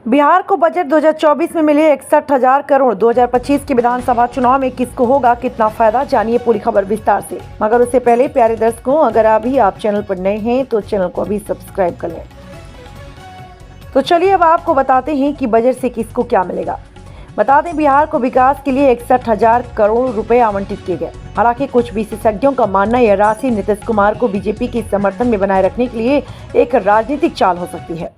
बिहार को बजट 2024 में मिले 61,000 करोड़। 2025 के विधानसभा चुनाव में किसको होगा कितना फायदा, जानिए पूरी खबर विस्तार से। मगर उससे पहले प्यारे दर्शकों, अगर अभी आप चैनल पर नए हैं तो चैनल को अभी सब्सक्राइब कर लें। तो चलिए अब आपको बताते हैं कि बजट से किसको क्या मिलेगा। बता दें, बिहार को विकास के लिए 61,000 करोड़ रुपए आवंटित किए गए। हालांकि कुछ विशेषज्ञों का मानना यह राशि नीतीश कुमार को बीजेपी के समर्थन में बनाए रखने के लिए एक राजनीतिक चाल हो सकती है।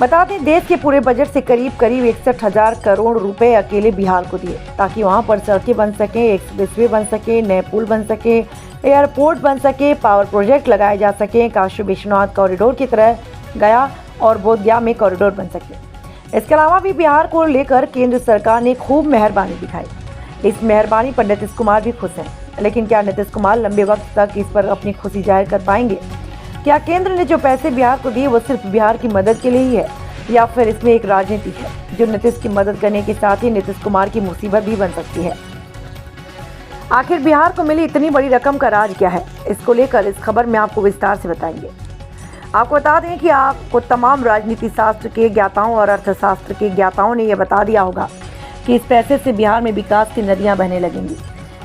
बता दें, देश के पूरे बजट से करीब 61,000 करोड़ रुपए अकेले बिहार को दिए, ताकि वहां पर सड़कें बन सके, एक्सप्रेसवे बन सके, नए पुल बन सके, एयरपोर्ट बन सके, पावर प्रोजेक्ट लगाए जा सके, काशी विश्वनाथ कॉरिडोर की तरह गया और बोधगया में कॉरिडोर बन सके। इसके अलावा भी बिहार को लेकर केंद्र सरकार ने खूब मेहरबानी दिखाई। इस मेहरबानी पर नीतीश कुमार भी खुश हैं, लेकिन क्या नीतीश कुमार लंबे वक्त तक इस पर अपनी खुशी जाहिर कर पाएंगे? क्या केंद्र ने जो पैसे बिहार को दिए वो सिर्फ बिहार की मदद के लिए ही है, या फिर इसमें एक राजनीति है जो नीतीश की मदद करने के साथ ही नीतीश कुमार की मुसीबत भी बन सकती है? आखिर बिहार को मिली इतनी बड़ी रकम का राज क्या है, इसको लेकर इस खबर में आपको विस्तार से बताएंगे। आपको बता दें कि आपको तमाम राजनीति शास्त्र के ज्ञाताओं और अर्थशास्त्र के ज्ञाताओं ने यह बता दिया होगा कि इस पैसे से बिहार में विकास की नदियां बहने लगेंगी।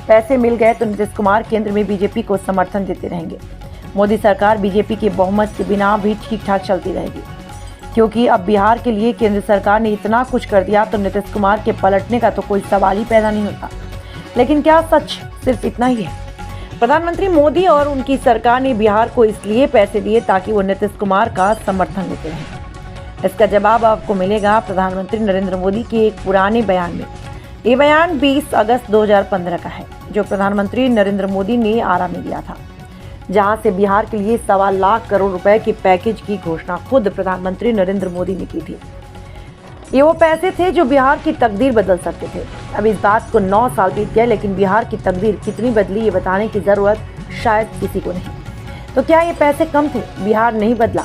पैसे मिल गए तो नीतीश कुमार केंद्र में बीजेपी को समर्थन देते रहेंगे। मोदी सरकार बीजेपी के बहुमत के बिना भी ठीक ठाक चलती रहेगी, क्योंकि अब बिहार के लिए केंद्र सरकार ने इतना कुछ कर दिया तो नीतीश कुमार के पलटने का तो कोई सवाल ही पैदा नहीं होता। लेकिन क्या सच सिर्फ इतना ही है? प्रधानमंत्री मोदी और उनकी सरकार ने बिहार को इसलिए पैसे दिए ताकि वो नीतीश कुमार का समर्थन देते रहें। इसका जवाब आपको मिलेगा प्रधानमंत्री नरेंद्र मोदी के एक पुराने बयान में। ये बयान 20 अगस्त 2015 का है, जो प्रधानमंत्री नरेंद्र मोदी ने आरा में दिया था, जहां से बिहार के लिए 1.25 लाख करोड़ रुपए के पैकेज की घोषणा खुद प्रधानमंत्री नरेंद्र मोदी ने की थी। ये वो पैसे थे जो बिहार की तकदीर बदल सकते थे। अब इस बात को 9 साल बीत गए, लेकिन बिहार की तकदीर कितनी बदली ये बताने की जरूरत शायद किसी को नहीं। तो क्या ये पैसे कम थे, बिहार नहीं बदला,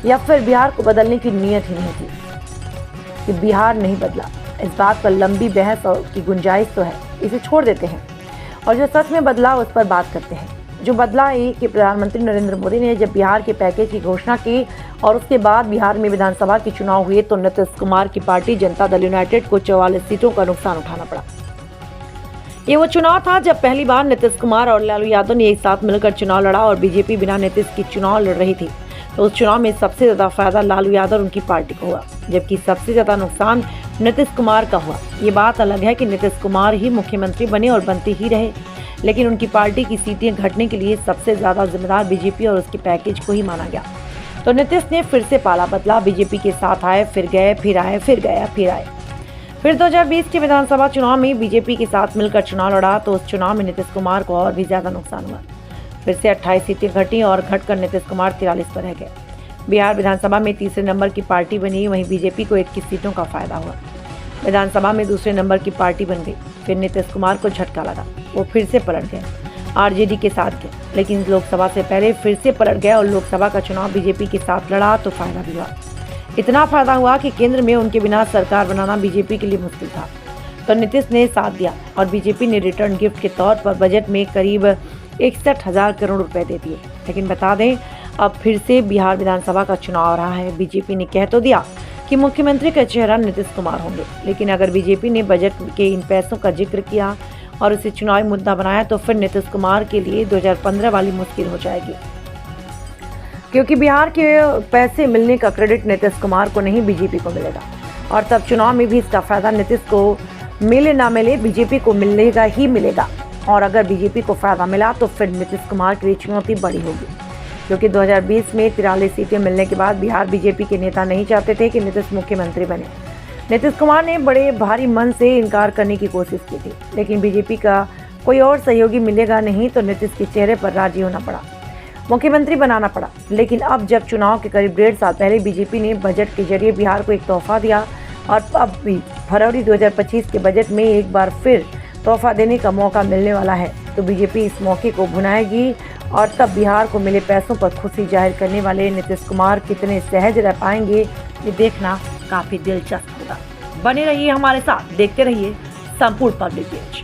या फिर बिहार को बदलने की नीयत ही नहीं थी कि बिहार नहीं बदला? इस बात पर लंबी बहस की गुंजाइश तो है, इसे छोड़ देते हैं और जो सच में बदला उस पर बात करते हैं। जो बदला ये कि प्रधानमंत्री नरेंद्र मोदी ने जब बिहार के पैकेज की घोषणा की और उसके बाद बिहार में विधानसभा के चुनाव हुए तो नीतीश कुमार की पार्टी जनता दल यूनाइटेड को 44 सीटों का नुकसान उठाना पड़ा। ये वो चुनाव था जब पहली बार नीतीश कुमार और लालू यादव ने एक साथ मिलकर चुनाव लड़ा और बीजेपी बिना नीतीश की चुनाव लड़ रही थी। तो उस चुनाव में सबसे ज्यादा फायदा लालू यादव और उनकी पार्टी को हुआ, जबकि सबसे ज्यादा नुकसान नीतीश कुमार का हुआ। ये बात अलग है कि नीतीश कुमार ही मुख्यमंत्री बने और बनते ही रहे, लेकिन उनकी पार्टी की सीटें घटने के लिए सबसे ज्यादा जिम्मेदार बीजेपी और उसके पैकेज को ही माना गया। तो नीतीश ने फिर से पाला बदला, बीजेपी के साथ आए, फिर गए, फिर आए, फिर गए, फिर आए। फिर 2020 के विधानसभा चुनाव में बीजेपी के साथ मिलकर चुनाव लड़ा तो उस चुनाव में नीतीश कुमार को और भी ज्यादा नुकसान हुआ। फिर से 28 सीटें घटी और घटकर नीतीश कुमार 43 पर रह गए। बिहार विधानसभा में तीसरे नंबर की पार्टी बनी, वहीं बीजेपी को 21 सीटों का फायदा हुआ। विधानसभा में दूसरे नंबर की पार्टी बन गई। फिर नीतीश कुमार को झटका लगा, वो फिर से पलट गए, आरजेडी के साथ गए, लेकिन लोकसभा से पहले फिर से पलट गए और लोकसभा का चुनाव बीजेपी के साथ लड़ा तो फायदा भी हुआ। इतना फायदा हुआ कि केंद्र में उनके बिना सरकार बनाना बीजेपी के लिए मुश्किल था। तो नीतीश ने साथ दिया और बीजेपी ने रिटर्न गिफ्ट के तौर पर बजट में करीब 61,000 करोड़ रुपए दे दिए। लेकिन बता दें, अब फिर से बिहार विधानसभा का चुनाव आ रहा है। बीजेपी ने कह तो दिया कि मुख्यमंत्री का चेहरा नीतीश कुमार होंगे, लेकिन अगर बीजेपी ने बजट के इन पैसों का जिक्र किया और उसे चुनावी मुद्दा बनाया तो फिर नीतीश कुमार के लिए 2015 वाली मुश्किल हो जाएगी, क्योंकि बिहार के पैसे मिलने का क्रेडिट नीतीश कुमार को नहीं, बीजेपी को मिलेगा। और तब चुनाव में भी इसका फायदा नीतीश को मिले ना मिले बीजेपी को मिलेगा ही मिलेगा। और अगर बीजेपी को फायदा मिला तो फिर नीतीश कुमार के लिए चुनौती बड़ी होगी, क्योंकि 2020 में 43 सीटें मिलने के बाद बिहार बीजेपी के नेता नहीं चाहते थे कि नीतीश मुख्यमंत्री बने। नीतीश कुमार ने बड़े भारी मन से इनकार करने की कोशिश की थी, लेकिन बीजेपी का कोई और सहयोगी मिलेगा नहीं तो नीतीश के चेहरे पर राजी होना पड़ा, मुख्यमंत्री बनाना पड़ा। लेकिन अब जब चुनाव के करीब 1.5 साल पहले बीजेपी ने बजट के जरिए बिहार को एक तोहफा दिया और अब भी फरवरी 2025 के बजट में एक बार फिर तोहफा देने का मौका मिलने वाला है, तो बीजेपी इस मौके को भुनाएगी और तब बिहार को मिले पैसों पर खुशी जाहिर करने वाले नीतीश कुमार कितने सहज रह पाएंगे, ये देखना काफी दिलचस्प होगा। बने रहिए हमारे साथ, देखते रहिए संपूर्ण पब्लिक पेज।